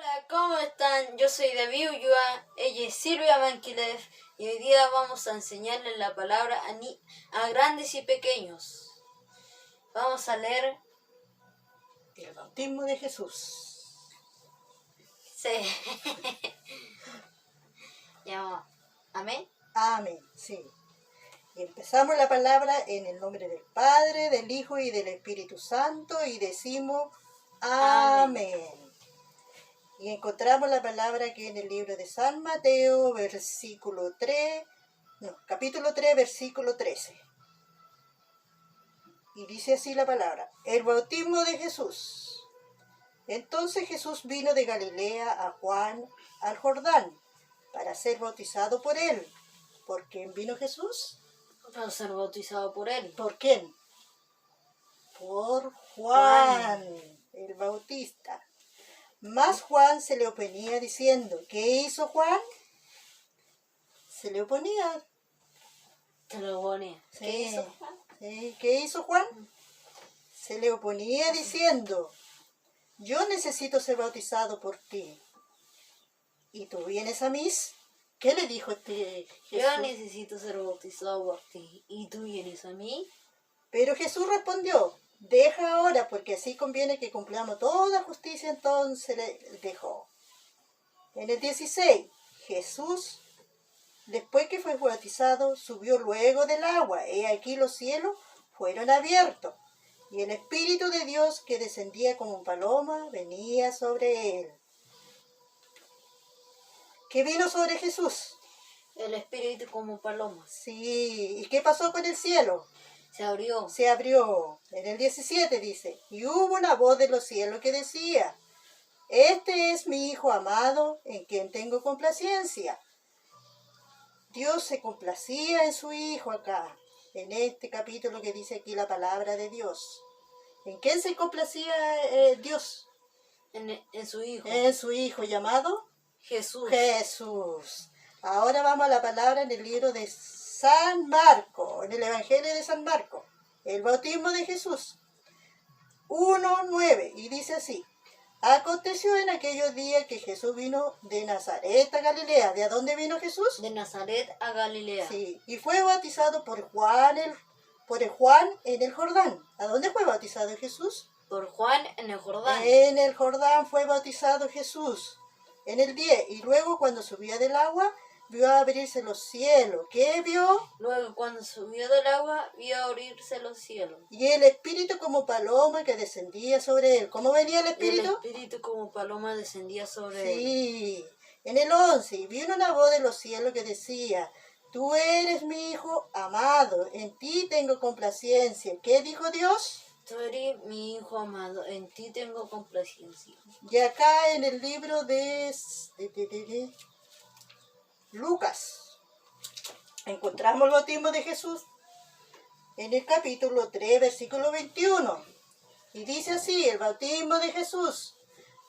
Hola, ¿cómo están? Yo soy David Ulloa, ella es Silvia Manquilev y hoy día vamos a enseñarles la palabra a grandes y pequeños. Vamos a leer el bautismo de Jesús. Sí. Ya, amén. Amén, sí. Y empezamos la palabra en el nombre del Padre, del Hijo y del Espíritu Santo y decimos amén. Y encontramos la palabra aquí en el libro de San Mateo, capítulo 3, versículo 13. Y dice así la palabra: el bautismo de Jesús. Entonces Jesús vino de Galilea a Juan al Jordán para ser bautizado por él. ¿Por quién vino Jesús? Para ser bautizado por él. ¿Por quién? Por Juan, el Bautista. Mas Juan se le oponía diciendo, ¿qué hizo Juan? Se le oponía. Se lo oponía. Sí. ¿Qué hizo Juan? Sí. ¿Qué hizo Juan? Se le oponía diciendo, yo necesito ser bautizado por ti. ¿Y tú vienes a mí? ¿Qué le dijo Jesús? Yo necesito ser bautizado por ti. ¿Y tú vienes a mí? Pero Jesús respondió, deja ahora, porque así conviene que cumplamos toda justicia. Entonces le dejó. En el 16, Jesús, después que fue bautizado, subió luego del agua. He aquí los cielos fueron abiertos, y el Espíritu de Dios, que descendía como paloma, venía sobre él. ¿Qué vino sobre Jesús? El Espíritu como paloma. Sí. ¿Y qué pasó con el cielo? Se abrió. Se abrió. En el 17 dice, y hubo una voz de los cielos que decía, este es mi Hijo amado, en quien tengo complacencia. Dios se complacía en su Hijo acá, en este capítulo que dice aquí la palabra de Dios. ¿En quién se complacía Dios? En su Hijo. En su Hijo llamado Jesús. Jesús. Ahora vamos a la palabra en el libro de San Marcos, en el Evangelio de San Marcos, el bautismo de Jesús. 1:9, y dice así: aconteció en aquellos días que Jesús vino de Nazaret a Galilea. ¿De dónde vino Jesús? De Nazaret a Galilea. Sí, y fue bautizado por Juan en el Jordán. ¿A dónde fue bautizado Jesús? Por Juan en el Jordán. En el Jordán fue bautizado Jesús. En el 10, y luego cuando subía del agua, vio abrirse los cielos. ¿Qué vio? Luego cuando subió del agua, vio abrirse los cielos. Y el Espíritu como paloma que descendía sobre él. ¿Cómo venía el Espíritu? El Espíritu como paloma descendía sobre él. Sí. En el 11, y vino una voz de los cielos que decía, tú eres mi Hijo amado, en ti tengo complacencia. ¿Qué dijo Dios? Tú eres mi Hijo amado, en ti tengo complacencia. Y acá en el libro de Lucas, encontramos el bautismo de Jesús en el capítulo 3, versículo 21. Y dice así, el bautismo de Jesús.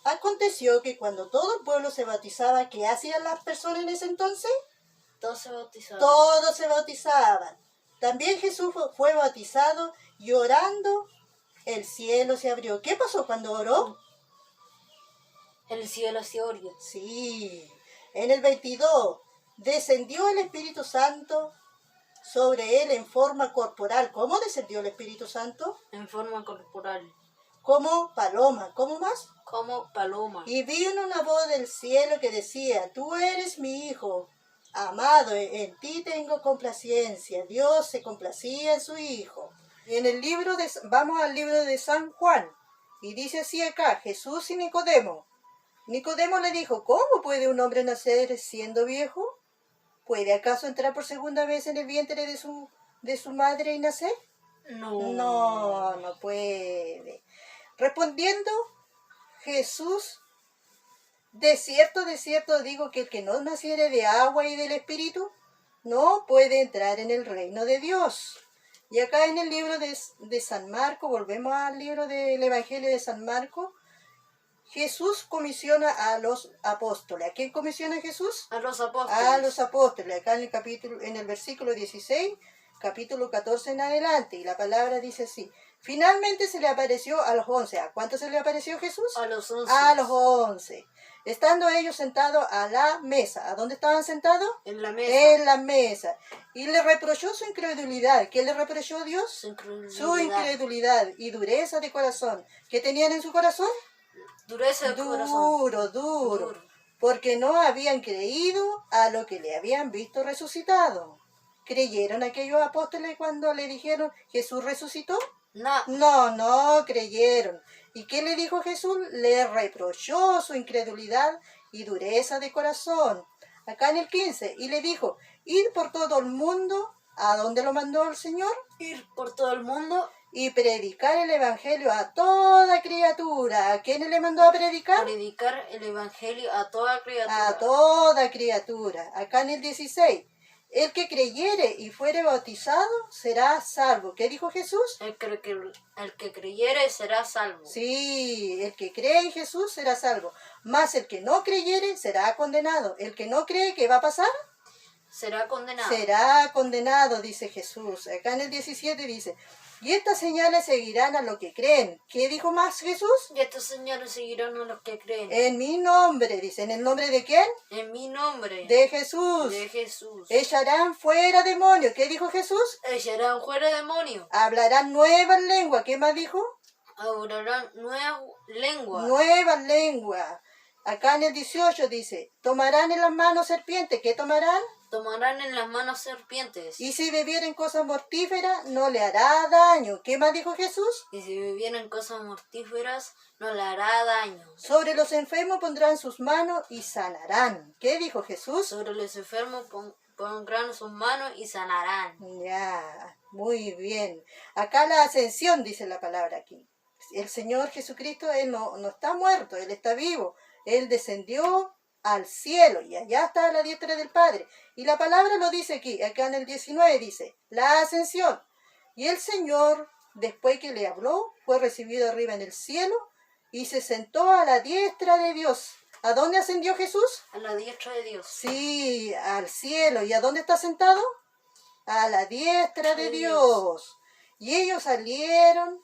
Aconteció que cuando todo el pueblo se bautizaba, ¿qué hacían las personas en ese entonces? Todos se bautizaban. Todos se bautizaban. También Jesús fue bautizado y orando, el cielo se abrió. ¿Qué pasó cuando oró? El cielo se abrió. Sí. En el 22, descendió el Espíritu Santo sobre él en forma corporal. ¿Cómo descendió el Espíritu Santo? En forma corporal. Como paloma. ¿Cómo más? Como paloma. Y vino una voz del cielo que decía, tú eres mi Hijo amado, en ti tengo complacencia. Dios se complacía en su Hijo. En el libro vamos al libro de San Juan, y dice así acá, Jesús y Nicodemo. Nicodemo le dijo, ¿cómo puede un hombre nacer siendo viejo? ¿Puede acaso entrar por segunda vez en el vientre de su madre y nacer? No. No puede. Respondiendo Jesús, de cierto digo que el que no naciere de agua y del Espíritu no puede entrar en el reino de Dios. Y acá en el libro de San Marcos, volvemos al libro del Evangelio de San Marcos, Jesús comisiona a los apóstoles. ¿A quién comisiona Jesús? A los apóstoles. A los apóstoles. Acá en el versículo 16, capítulo 14 en adelante. Y la palabra dice así, Finalmente se le apareció a los 11. ¿A cuántos se le apareció Jesús? A los 11. A los 11. Estando ellos sentados a la mesa. ¿A dónde estaban sentados? En la mesa. En la mesa. Y le reprochó su incredulidad. ¿Qué le reprochó Dios? Su incredulidad y dureza de corazón. ¿Qué tenían en su corazón? Dureza de corazón. Duro. Porque no habían creído a lo que le habían visto resucitado. ¿Creyeron aquellos apóstoles cuando le dijeron Jesús resucitó? No. No creyeron. ¿Y qué le dijo Jesús? Le reprochó su incredulidad y dureza de corazón. Acá en el 15, y le dijo, id por todo el mundo. ¿A dónde lo mandó el Señor? Ir por todo el mundo. Y predicar el evangelio a toda criatura. ¿A quién le mandó a predicar? Predicar el evangelio a toda criatura. A toda criatura. Acá en el 16. El que creyere y fuere bautizado será salvo. ¿Qué dijo Jesús? El que creyere será salvo. Sí, el que cree en Jesús será salvo. Mas el que no creyere será condenado. El que no cree, ¿qué va a pasar? Será condenado. Será condenado, dice Jesús. Acá en el 17 dice, y estas señales seguirán a los que creen. ¿Qué dijo más Jesús? Y estas señales seguirán a los que creen. En mi nombre, dice. ¿En el nombre de quién? En mi nombre. De Jesús. De Jesús. Echarán fuera demonios. ¿Qué dijo Jesús? Echarán fuera demonios. Hablarán nuevas lenguas. ¿Qué más dijo? Hablarán nuevas lenguas. Nuevas lenguas. Acá en el 18 dice, tomarán en las manos serpientes. ¿Qué tomarán? Tomarán en las manos serpientes. Y si bebieren cosas mortíferas, no le hará daño. ¿Qué más dijo Jesús? Y si bebieren cosas mortíferas, no le hará daño. Sobre los enfermos pondrán sus manos y sanarán. ¿Qué dijo Jesús? Sobre los enfermos pondrán sus manos y sanarán. Ya, muy bien. Acá la ascensión, dice la palabra aquí. El Señor Jesucristo, Él no está muerto, Él está vivo. Él descendió al cielo y allá está a la diestra del Padre. Y la palabra lo dice aquí, acá en el 19 dice, la ascensión. Y el Señor, después que le habló, fue recibido arriba en el cielo y se sentó a la diestra de Dios. ¿A dónde ascendió Jesús? A la diestra de Dios. Sí, al cielo. ¿Y a dónde está sentado? A la diestra de Dios. Y ellos salieron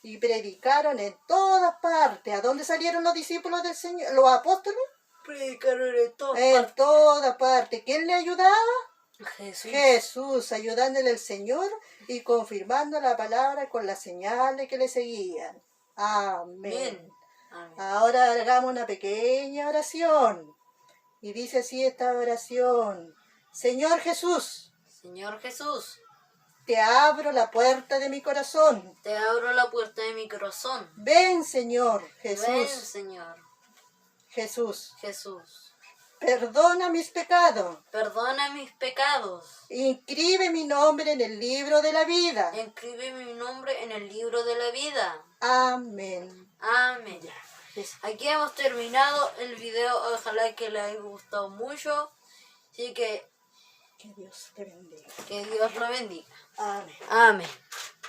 y predicaron en todas partes. ¿A dónde salieron los discípulos del Señor? ¿Los apóstoles? Predicaron en todas En partes. todas partes. ¿Quién le ayudaba? Jesús. Jesús, ayudándole al Señor y confirmando la palabra con las señales que le seguían. Amén. Amén. Ahora hagamos una pequeña oración. Y dice así esta oración. Señor Jesús, Señor Jesús, te abro la puerta de mi corazón. te abro la puerta de mi corazón. Ven, Señor Jesús. Ven, Señor Jesús, Jesús. perdona mis pecados. Perdona mis pecados. Inscribe mi nombre en el libro de la vida. Escribe mi nombre en el libro de la vida. Amén. Amén. Aquí hemos terminado el video. Ojalá que les haya gustado mucho. Así que Que Dios te bendiga. que Dios lo bendiga. Amén. Amén.